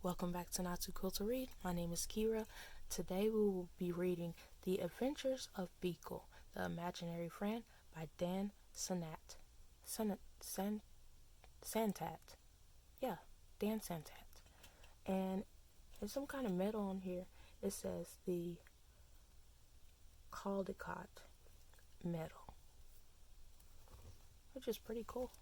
Welcome back to Not Too Cool to Read. My name is Kira. Today we will be reading The Adventures of Beekle The Imaginary Friend by Dan Santat. Santat. Yeah, Dan Santat. And there's some kind of metal on here. It says the Caldecott metal, which is pretty cool.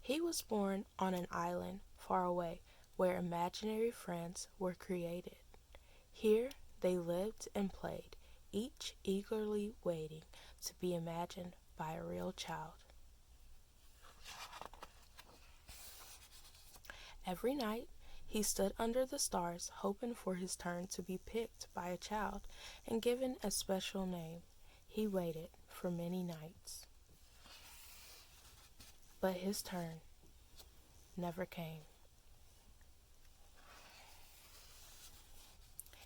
He was born on an island far away where imaginary friends were created. Here they lived and played, each eagerly waiting to be imagined by a real child. Every night he stood under the stars hoping for his turn to be picked by a child and given a special name. He waited for many nights. But his turn never came.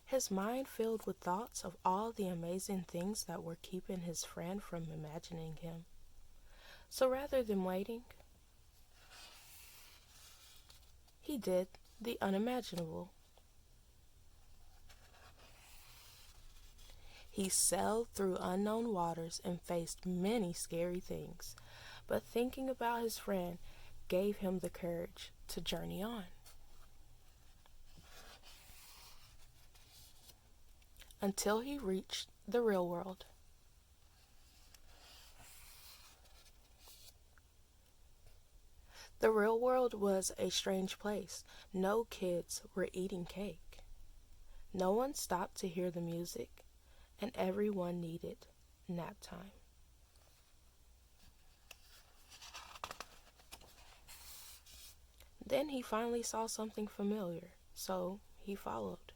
His mind filled with thoughts of all the amazing things that were keeping his friend from imagining him. So rather than waiting, he did the unimaginable. He sailed through unknown waters and faced many scary things. But thinking about his friend gave him the courage to journey on. Until he reached the real world. The real world was a strange place. No kids were eating cake. No one stopped to hear the music, and everyone needed nap time. Then he finally saw something familiar, so he followed.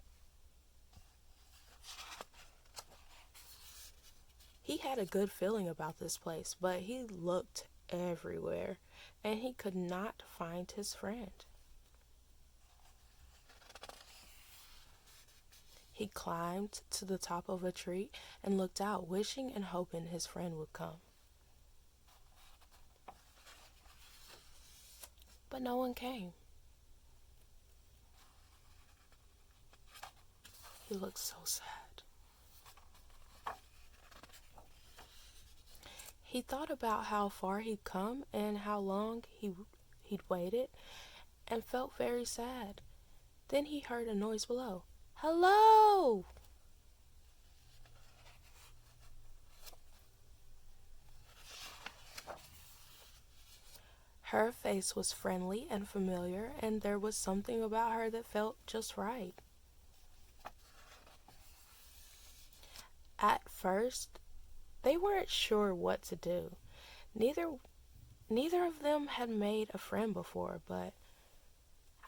He had a good feeling about this place, but he looked everywhere, and he could not find his friend. He climbed to the top of a tree and looked out, wishing and hoping his friend would come. But no one came. He looked so sad. He thought about how far he'd come and how long he'd waited and felt very sad. Then he heard a noise below. Hello! Her face was friendly and familiar, and there was something about her that felt just right. At first, they weren't sure what to do. Neither of them had made a friend before, but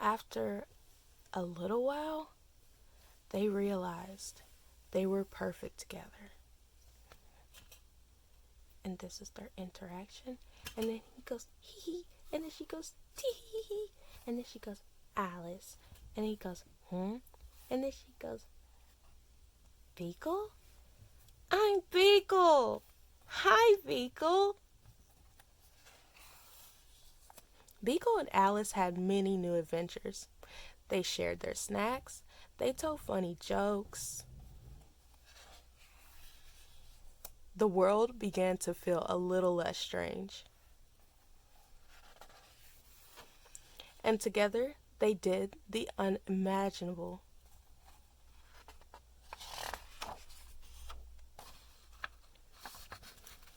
after a little while, they realized they were perfect together. And this is their interaction. And then he goes, hee hee. And then she goes, tee hee hee. And then she goes, Alice. And he goes, And then she goes, Beekle? I'm Beekle. Hi, Beekle. Beekle and Alice had many new adventures. They shared their snacks. They told funny jokes. The world began to feel a little less strange. And together, they did the unimaginable.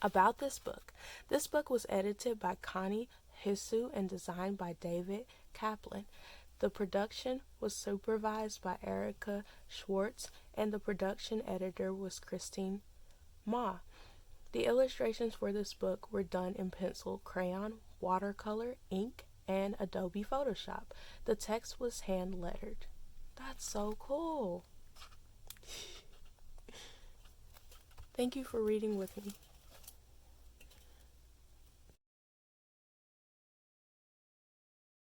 About this book. This book was edited by Connie Hisu and designed by David Kaplan. The production was supervised by Erica Schwartz, and the production editor was Christine Ma. The illustrations for this book were done in pencil, crayon, watercolor, ink, and Adobe Photoshop. The text was hand lettered. That's so cool. Thank you for reading with me.